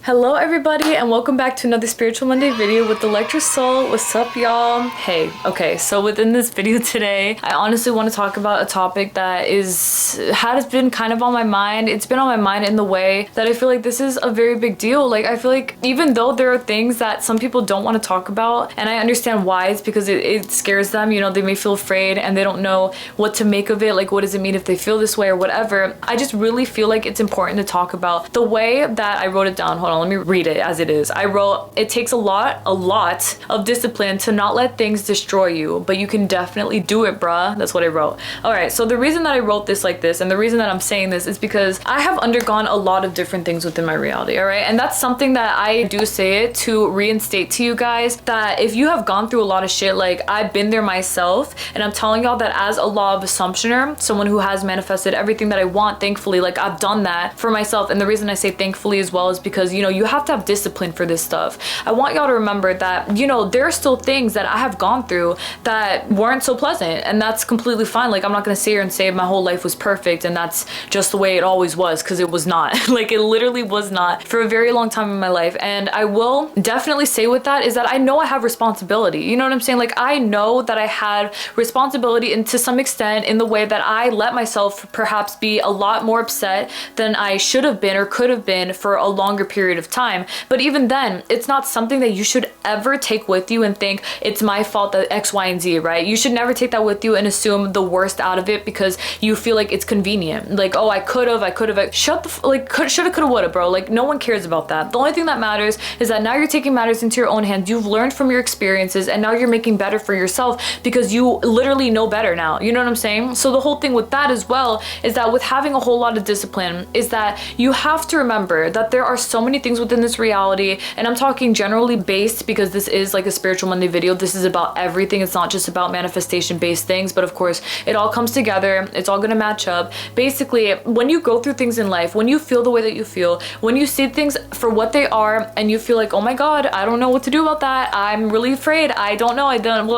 Hello everybody and welcome back to another Spiritual Monday video with the Electra Soul. What's up y'all? Hey, okay, so within this video today, I honestly want to talk about a topic that has been kind of on my mind. It's been on my mind in the way that I feel like this is a very big deal. Like I feel like even though there are things that some people don't want to talk about, and I understand why, it's because it scares them, you know, they may feel afraid and they don't know what to make of it. Like what does it mean if they feel this way or whatever. I just really feel like it's important to talk about the way that I wrote it down. Hold on, let me read it as it is. I wrote, it takes a lot of discipline to not let things destroy you, but you can definitely do it, bruh. That's what I wrote. All right, so the reason that I wrote this like this and the reason that I'm saying this is because I have undergone a lot of different things within my reality, all right? And that's something that I do say it to reinstate to you guys, that if you have gone through a lot of shit, like I've been there myself, and I'm telling y'all that as a law of assumptioner, someone who has manifested everything that I want, thankfully, like I've done that for myself. And the reason I say thankfully as well is because, you know, you have to have discipline for this stuff. I want y'all to remember that, you know, there are still things that I have gone through that weren't so pleasant, and that's completely fine. Like I'm not gonna sit here and say my whole life was perfect and that's just the way it always was, because it was not. Like it literally was not for a very long time in my life. And I will definitely say with that is that I know I have responsibility. You know what I'm saying? Like I know that I had responsibility, and to some extent in the way that I let myself perhaps be a lot more upset than I should have been or could have been for a longer period of time. But even then, it's not something that you should ever take with you and think it's my fault that X, Y, and Z, right? You should never take that with you and assume the worst out of it because you feel like it's convenient. Like, oh, I could have, shut the, like, shoulda, coulda, woulda, bro. Like, no one cares about that. The only thing that matters is that now you're taking matters into your own hands. You've learned from your experiences, and now you're making better for yourself because you literally know better now. You know what I'm saying? So the whole thing with that as well is that with having a whole lot of discipline is that you have to remember that there are so many things within this reality, and I'm talking generally based because this is like a Spiritual Monday video. This is about everything. It's not just about manifestation based things, but of course it all comes together. It's all gonna match up. Basically, when you go through things in life, when you feel the way that you feel, when you see things for what they are and you feel like, oh my god, I don't know what to do about that, I'm really afraid, I don't know, I don't,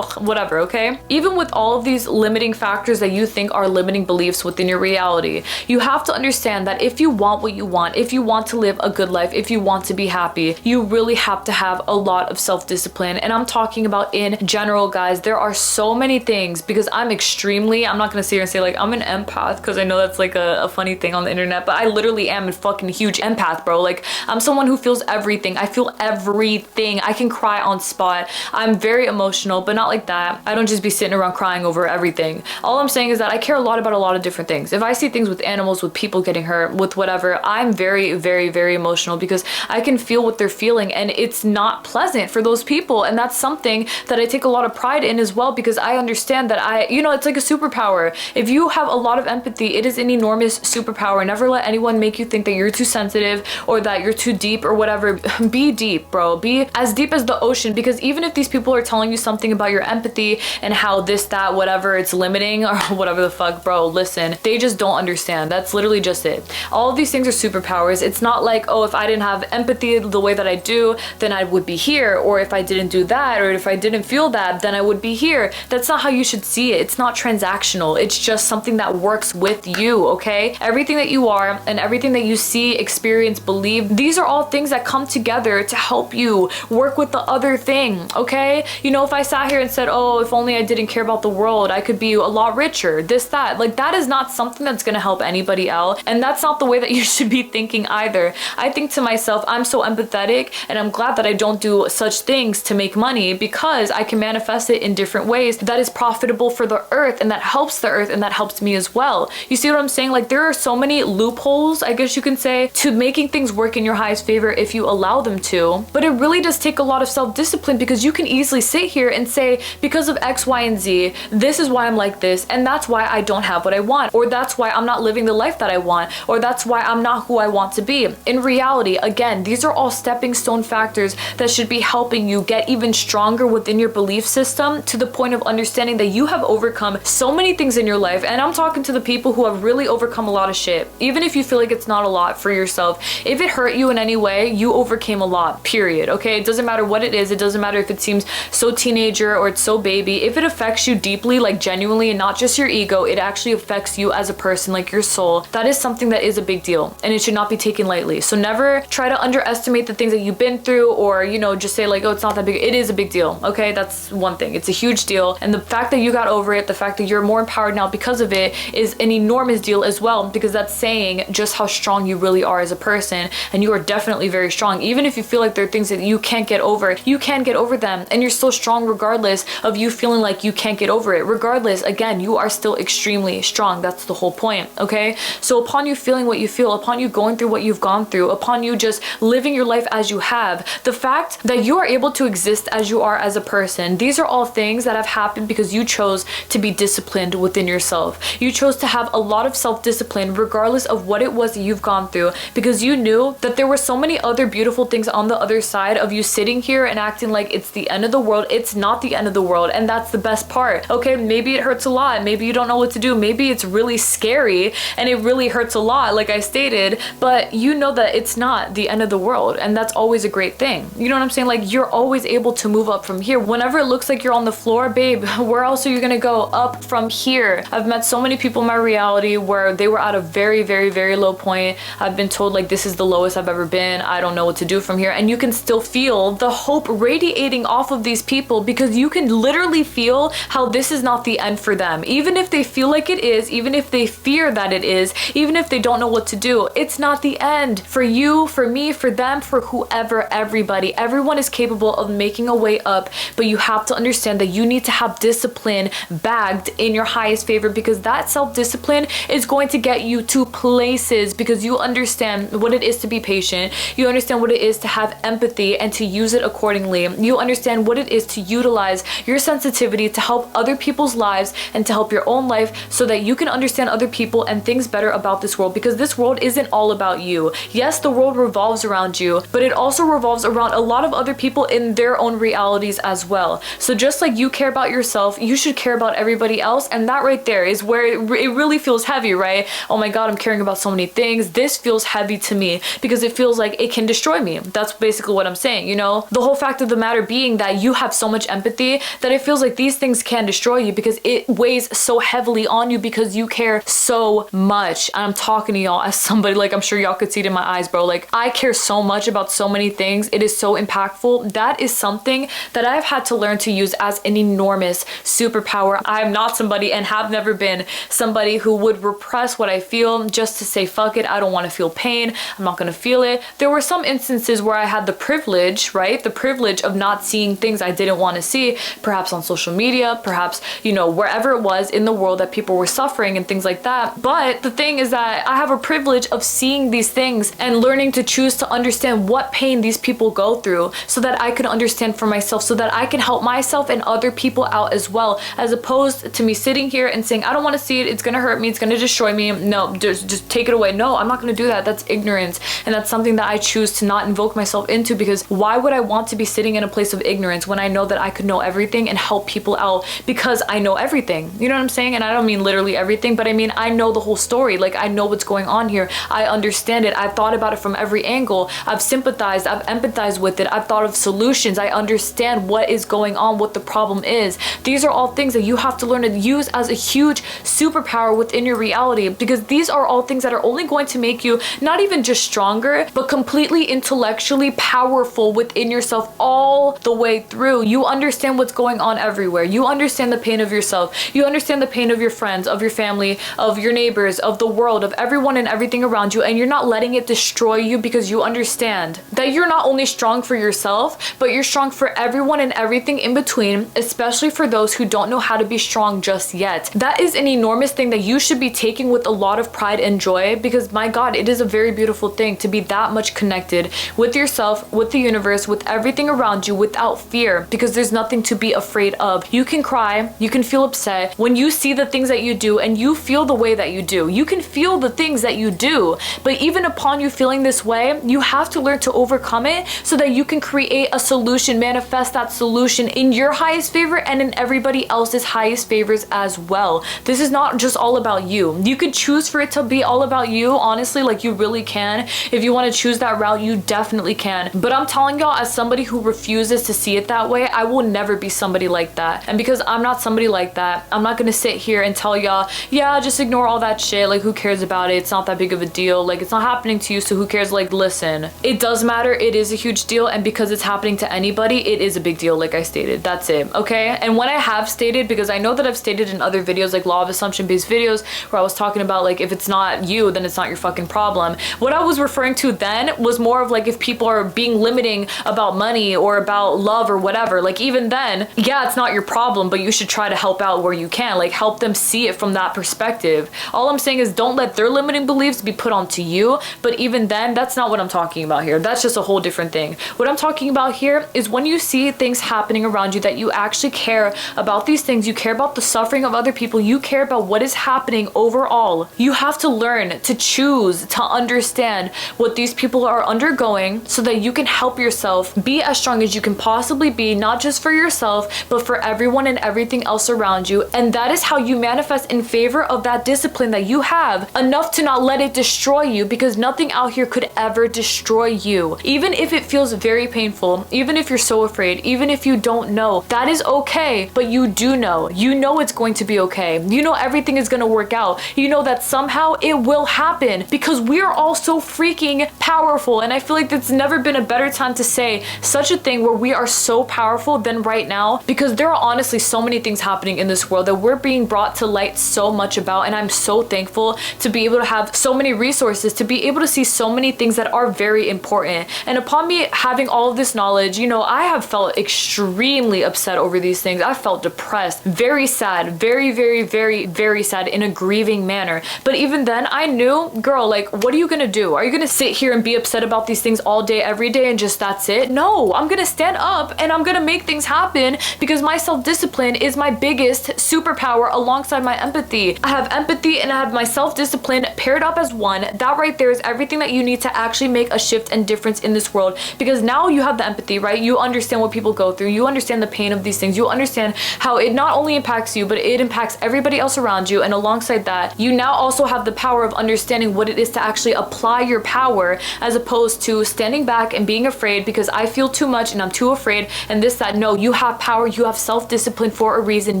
whatever, okay? Even with all of these limiting factors that you think are limiting beliefs within your reality, you have to understand that if you want what you want, if you want to live a good life, if you want to be happy, you really have to have a lot of self-discipline. And I'm talking about in general, guys. There are so many things, because I'm not gonna sit here and say like I'm an empath, because I know that's like a funny thing on the internet, but I literally am a fucking huge empath, bro. Like I'm someone who feels everything. I feel everything. I can cry on spot. I'm very emotional, but not like that. I don't just be sitting around crying over everything. All I'm saying is that I care a lot about a lot of different things. If I see things with animals, with people getting hurt, with whatever, I'm very, very, very emotional because I can feel what they're feeling, and it's not pleasant for those people. And that's something that I take a lot of pride in as well, because I understand that you know, it's like a superpower. If you have a lot of empathy, it is an enormous superpower. Never let anyone make you think that you're too sensitive or that you're too deep or whatever. Be deep, bro. Be as deep as the ocean, because even if these people are telling you something about your empathy and how this, that, whatever, it's limiting or whatever the fuck, bro, listen, they just don't understand. That's literally just it. All of these things are superpowers. It's not like, oh, if I didn't have empathy the way that I do, then I would be here, or if I didn't do that, or if I didn't feel that, then I would be here. That's not how you should see it. It's not transactional. It's just something that works with you, okay? Everything that you are and everything that you see, experience, believe, these are all things that come together to help you work with the other thing, okay? You know, if I sat here and said, oh, if only I didn't care about the world, I could be a lot richer, this, that, like that is not something that's gonna help anybody else, and that's not the way that you should be thinking either. I think to myself, I'm so empathetic, and I'm glad that I don't do such things to make money, because I can manifest it in different ways that is profitable for the earth, and that helps the earth, and that helps me as well. You see what I'm saying? Like there are so many loopholes, I guess you can say, to making things work in your highest favor if you allow them to. But it really does take a lot of self-discipline, because you can easily sit here and say, because of X, Y, and Z, this is why I'm like this, and that's why I don't have what I want, or that's why I'm not living the life that I want, or that's why I'm not who I want to be. In reality, again, these are all stepping stone factors that should be helping you get even stronger within your belief system, to the point of understanding that you have overcome so many things in your life. And I'm talking to the people who have really overcome a lot of shit. Even if you feel like it's not a lot for yourself, if it hurt you in any way, you overcame a lot, period, okay? It doesn't matter what it is. It doesn't matter if it seems so teenager or it's so baby. If it affects you deeply, like genuinely, and not just your ego, it actually affects you as a person, like your soul, that is something that is a big deal, and it should not be taken lightly. So never never try to underestimate the things that you've been through, or, you know, just say like, oh, it's not that big. It is a big deal, okay? That's one thing. It's a huge deal. And the fact that you got over it, the fact that you're more empowered now because of it, is an enormous deal as well, because that's saying just how strong you really are as a person. And you are definitely very strong. Even if you feel like there are things that you can't get over, you can get over them, and you're still strong regardless of you feeling like you can't get over it. Regardless, again, you are still extremely strong. That's the whole point, okay? So upon you feeling what you feel, upon you going through what you've gone through, upon you just living your life as you have, the fact that you are able to exist as you are as a person, these are all things that have happened because you chose to be disciplined within yourself. You chose to have a lot of self-discipline regardless of what it was that you've gone through, because you knew that there were so many other beautiful things on the other side of you sitting here and acting like it's the end of the world. It's not the end of the world, and that's the best part, okay? Maybe it hurts a lot, maybe you don't know what to do, maybe it's really scary and it really hurts a lot, like I stated, but you know that it's not the end of the world, and that's always a great thing. You know what I'm saying? Like, you're always able to move up from here. Whenever it looks like you're on the floor, babe, where else are you gonna go? Up from here. I've met so many people in my reality where they were at a very, very, very low point. I've been told like, this is the lowest I've ever been, I don't know what to do from here, and you can still feel the hope radiating off of these people, because you can literally feel how this is not the end for them. Even if they feel like it is, even if they fear that it is, even if they don't know what to do, it's not the end. For you, for me, for them, for whoever, everybody, everyone is capable of making a way up, but you have to understand that you need to have discipline bagged in your highest favor, because that self-discipline is going to get you to places, because you understand what it is to be patient, you understand what it is to have empathy and to use it accordingly, you understand what it is to utilize your sensitivity to help other people's lives and to help your own life, so that you can understand other people and things better about this world, because this world isn't all about you. Yes, the world revolves around you, but it also revolves around a lot of other people in their own realities as well. So just like you care about yourself, you should care about everybody else, and that right there is where it really feels heavy, right? Oh my god, I'm caring about so many things. This feels heavy to me because it feels like it can destroy me. That's basically what I'm saying, you know? The whole fact of the matter being that you have so much empathy that it feels like these things can destroy you, because it weighs so heavily on you because you care so much. And I'm talking to y'all as somebody, like, I'm sure y'all could see it in my eyes, bro. Like, I care so much about so many things. It is so impactful. That is something that I've had to learn to use as an enormous superpower. I am not somebody, and have never been somebody, who would repress what I feel just to say, fuck it, I don't want to feel pain, I'm not gonna feel it. There were some instances where I had the privilege, right? The privilege of not seeing things I didn't want to see, perhaps on social media, perhaps, you know, wherever it was in the world that people were suffering and things like that. But the thing is that I have a privilege of seeing these things and learning to choose to understand what pain these people go through, so that I can understand for myself, so that I can help myself and other people out as well, as opposed to me sitting here and saying, I don't want to see it, it's gonna hurt me, it's gonna destroy me, no, just take it away. No, I'm not gonna do that. That's ignorance, and that's something that I choose to not invoke myself into, because why would I want to be sitting in a place of ignorance when I know that I could know everything and help people out, because I know everything, you know what I'm saying? And I don't mean literally everything, but I mean I know the whole story. Like, I know what's going on here, I understand it, I've thought about it from every angle, I've sympathized, I've empathized with it, I've thought of solutions, I understand what is going on, what the problem is. These are all things that you have to learn to use as a huge superpower within your reality, because these are all things that are only going to make you not even just stronger, but completely intellectually powerful within yourself all the way through. You understand what's going on everywhere. You understand the pain of yourself. You understand the pain of your friends, of your family, of your neighbors, of the world, of everyone and everything around you, and you're not letting it destroy you, because you understand that you're not only strong for yourself, but you're strong for everyone and everything in between, especially for those who don't know how to be strong just yet. That is an enormous thing that you should be taking with a lot of pride and joy, because my god, it is a very beautiful thing to be that much connected with yourself, with the universe, with everything around you, without fear, because there's nothing to be afraid of. You can cry, you can feel upset when you see the things that you do, and you feel the way that you do. You can feel the things that you do, but even upon you feeling this way, you have to learn to overcome it, so that you can create a solution, manifest that solution in your highest favor and in everybody else's highest favors as well. This is not just all about you. You could choose for it to be all about you, honestly, like you really can. If you want to choose that route, you definitely can. But I'm telling y'all, as somebody who refuses to see it that way, I will never be somebody like that. And because I'm not somebody like that, I'm not gonna sit here and tell y'all, yeah, just ignore all that shit, like who cares about it, it's not that big of a deal, like it's not happening to you, so who cares? cares. Like, listen, it does matter. It is a huge deal. And because it's happening to anybody, it is a big deal. Like I stated, that's it. Okay. And when I have stated, because I know that I've stated in other videos, like law of assumption based videos, where I was talking about like, if it's not you, then it's not your fucking problem. What I was referring to then was more of like, if people are being limiting about money or about love or whatever, like even then, yeah, it's not your problem, but you should try to help out where you can, like help them see it from that perspective. All I'm saying is don't let their limiting beliefs be put onto you. But even then, that's not what I'm talking about here. That's just a whole different thing. What I'm talking about here is when you see things happening around you that you actually care about these things, you care about the suffering of other people, you care about what is happening overall. You have to learn to choose to understand what these people are undergoing so that you can help yourself be as strong as you can possibly be, not just for yourself, but for everyone and everything else around you. And that is how you manifest in favor of that discipline that you have, enough to not let it destroy you, because nothing out here could ever destroy you. Even if it feels very painful, even if you're so afraid, even if you don't know, that is okay. But you do know. You know it's going to be okay. You know everything is going to work out. You know that somehow it will happen, because we are all so freaking powerful. And I feel like there's never been a better time to say such a thing, where we are so powerful, than right now, because there are honestly so many things happening in this world that we're being brought to light so much about. And I'm so thankful to be able to have so many resources, to be able to see so many things that are very important. And upon me having all of this knowledge, you know, I have felt extremely upset over these things. I felt depressed, very sad, very, very, very, very sad, in a grieving manner. But even then, I knew, girl, like, what are you gonna do? Are you gonna sit here and be upset about these things all day, every day, and just that's it? No, I'm gonna stand up and I'm gonna make things happen, because my self-discipline is my biggest superpower alongside my empathy. I have empathy and I have my self-discipline paired up as one. That right there is everything that you need to actually make a shift and difference in this world, because now you have the empathy, right? You understand what people go through. You understand the pain of these things. You understand how it not only impacts you, but it impacts everybody else around you. And alongside that, you now also have the power of understanding what it is to actually apply your power, as opposed to standing back and being afraid because I feel too much and I'm too afraid and this, that. No, you have power. You have self-discipline for a reason.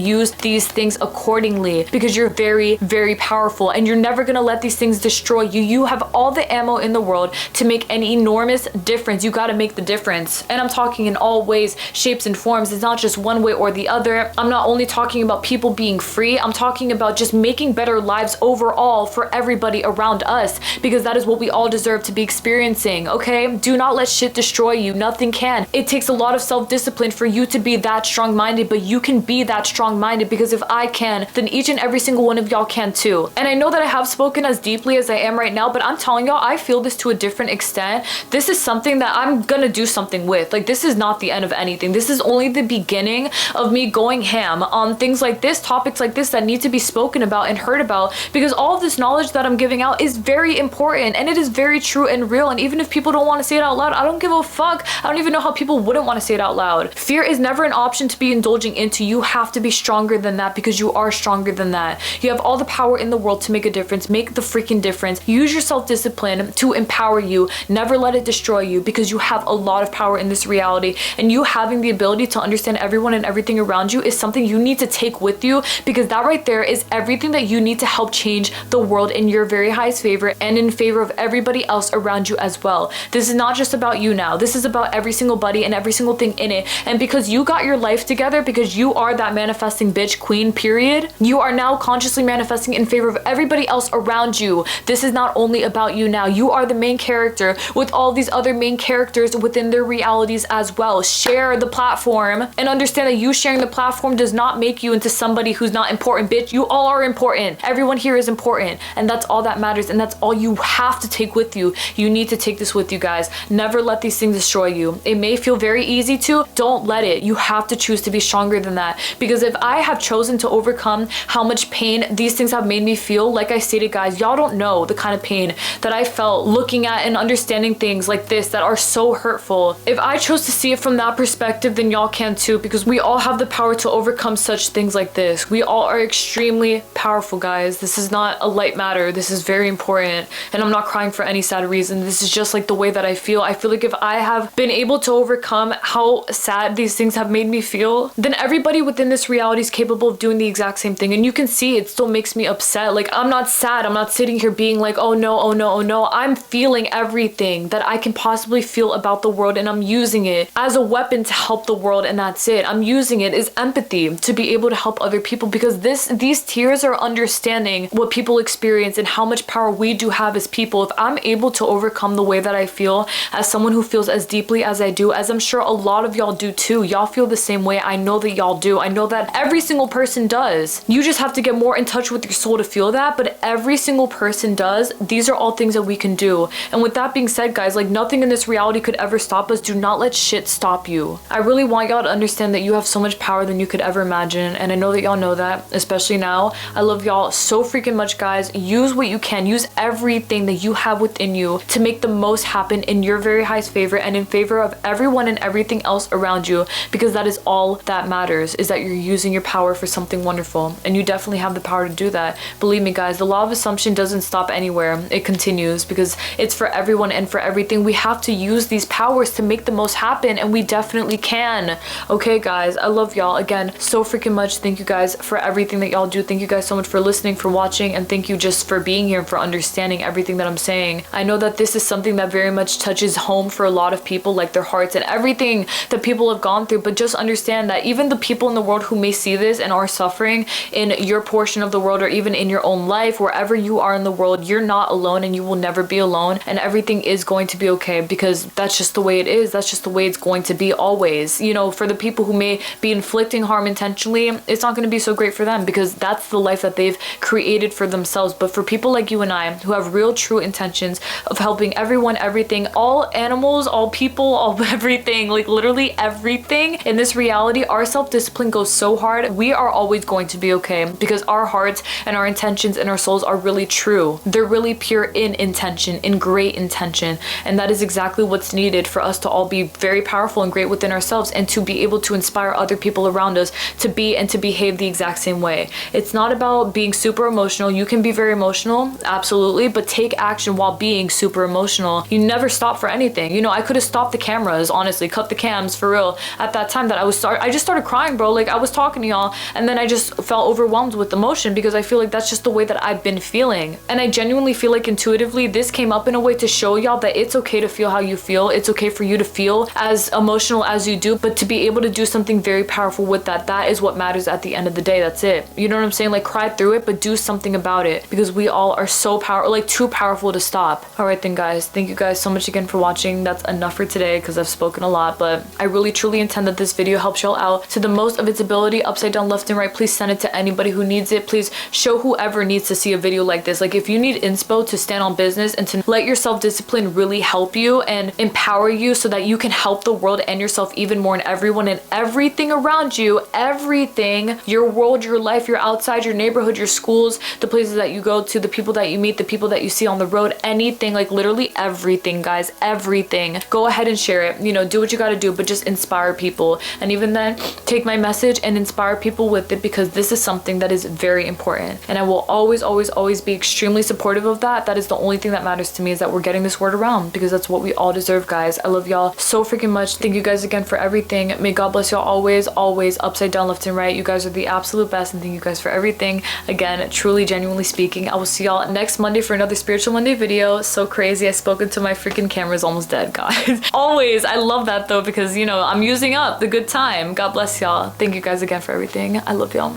Use these things accordingly, because you're very, very powerful, and you're never gonna let these things destroy you. You have all the ammo in the world to make an enormous difference. You gotta make the difference. And I'm talking in all ways, shapes, and forms. It's not just one way or the other. I'm not only talking about people being free, I'm talking about just making better lives overall for everybody around us, because that is what we all deserve to be experiencing, okay? Do not let shit destroy you. Nothing can. It takes a lot of self-discipline for you to be that strong-minded, but you can be that strong-minded, because if I can, then each and every single one of y'all can too. And I know that I have spoken as deeply as I am right now, but I'm telling y'all, I feel this to a different extent. This is something that I'm gonna do something with. Like, this is not the end of anything. This is only the beginning of me going ham on things like this, topics like this that need to be spoken about and heard about, because all of this knowledge that I'm giving out is very important, and it is very true and real. And even if people don't want to say it out loud, I don't give a fuck. I don't even know how people wouldn't want to say it out loud. Fear is never an option to be indulging into. You have to be stronger than that, because you are stronger than that. You have all the power in the world to make a difference. Make the freaking difference. Use your self-discipline to empower you. Never let it destroy you, because you have a lot of power in this reality, and you having the ability to understand everyone and everything around you is something you need to take with you, because that right there is everything that you need to help change the world in your very highest favor and in favor of everybody else around you as well. This is not just about you now. This is about every single buddy and every single thing in it. And because you got your life together, because you are that manifesting bitch queen, period, you are now consciously manifesting in favor of everybody else around you. This is not only about you now. You are the main character with all these other main characters within their realities as well. Share the platform and understand that you sharing the platform does not make you into somebody who's not important, bitch. You all are important. Everyone here is important, and that's all that matters, and that's all you have to take with you. You need to take this with you, guys. Never let these things destroy you. It may feel very easy to. Don't let it. You have to choose to be stronger than that, because if I have chosen to overcome how much pain these things have made me feel, like I stated, guys, y'all don't know the kind of pain that I felt looking at and understanding things like this that are so hurtful. If I chose to see it from that perspective, then y'all can too, because we all have the power to overcome such things like this. We all are extremely powerful, guys. This is not a light matter. This is very important, and I'm not crying for any sad reason. This is just like the way that I feel. I feel like if I have been able to overcome how sad these things have made me feel, then everybody within this reality is capable of doing the exact same thing. And you can see it still makes me upset. Like, I'm not sad. I'm not sitting here being like, oh no, oh no, oh no. I'm feeling everything that I can possibly feel about the world, and I'm using it as a weapon to help the world, and that's it. I'm using it as empathy to be able to help other people, because these tears are understanding what people experience and how much power we do have as people. If I'm able to overcome the way that I feel as someone who feels as deeply as I do, as I'm sure a lot of y'all do too, y'all feel the same way. I know that y'all do. I know that every single person does. You just have to get more in touch with your soul to feel that, but every single person does. These are all things that we can do. And with that being said, guys, like, nothing in this reality could ever stop us. Do not let shit stop you. I really want y'all to understand that you have so much power than you could ever imagine, and I know that y'all know that, especially now. I love y'all so freaking much, guys. Use what you can. Use everything that you have within you to make the most happen in your very highest favor and in favor of everyone and everything else around you, because that is all that matters, is that you're using your power for something wonderful, and you definitely have the power to do that. Believe me, guys, the law of assumption doesn't stop anywhere. It continues, because it's for everyone and for everything. We have to use these powers to make the most happen, and we definitely can. Okay, guys, I love y'all again so freaking much. Thank you guys for everything that y'all do. Thank you guys so much for listening, for watching, and thank you just for being here and for understanding everything that I'm saying. I know that this is something that very much touches home for a lot of people, like their hearts and everything that people have gone through, but just understand that even the people in the world who may see this and are suffering in your portion of the world, or even in your own life, wherever you are in the world, you're not alone, and you will never be alone, and everything is going to be okay, because that's just the way it is. That's just the way it's going to be always. You know, for the people who may be inflicting harm intentionally, it's not going to be so great for them, because that's the life that they've created for themselves. But for people like you and I, who have real true intentions of helping everyone, everything, all animals, all people, all everything, like literally everything in this reality, our self-discipline goes so hard. We are always going to be okay, because our hearts and our intentions and our souls are really true. They're really pure in intention, in great intention, and that is exactly what's needed for us to all be very powerful and great within ourselves, and to be able to inspire other people around us to be and to behave the exact same way. It's not about being super emotional. You can be very emotional, absolutely, but take action while being super emotional. You never stop for anything. You know, I could have stopped the cameras, honestly, cut the cams for real at that time that I just started crying, bro. Like, I was talking to y'all, and then I just felt overwhelmed with emotion, because I feel like that's just the way that I've been feeling. And I genuinely feel like intuitively this came up in a way to show y'all that it's okay to feel how you feel. It's okay for you to feel as emotional as you do, but to be able to do something very powerful with that, that is what matters at the end of the day. That's it. You know what I'm saying? Like, cry through it, but do something about it, because we all are so powerful, like too powerful to stop. All right then, guys, thank you guys so much again for watching. That's enough for today, because I've spoken a lot, but I really truly intend that this video helps y'all out to the most of its ability, upside down, left and right. Please send it to anybody who needs it. Please show whoever needs to see a video like this. Like, if you need inspo to stand on business and to let your self-discipline really help you and empower you so that you can help the world and yourself even more, and everyone and everything around you, everything, your world, your life, your outside, your neighborhood, your schools, the places that you go to, the people that you meet, the people that you see on the road, anything, like literally everything, guys, everything. Go ahead and share it. You know, do what you got to do, but just inspire people. And even then, take my message and inspire people with it, because this is something that is very important, and I will always, always, always be extremely supportive of that. That is the only thing that matters to me, is that we're getting this word around, because that's what we all deserve, guys. I love y'all so freaking much. Thank you guys again for everything. May God bless y'all always, always, upside down, left and right. You guys are the absolute best, and thank you guys for everything. Again, truly, genuinely speaking, I will see y'all next Monday for another Spiritual Monday video. So crazy, I spoke into my freaking camera's almost dead, guys. Always, I love that though, because you know, I'm using up the good time. God bless y'all. Thank you guys again for everything. I love y'all.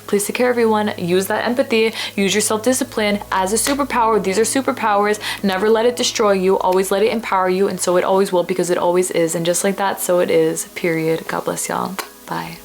Please take care, everyone. Use that empathy. Use your self-discipline as a superpower. These are superpowers. Never let it destroy you. Always let it empower you. And so it always will, because it always is. And just like that, so it is. Period. God bless y'all. Bye.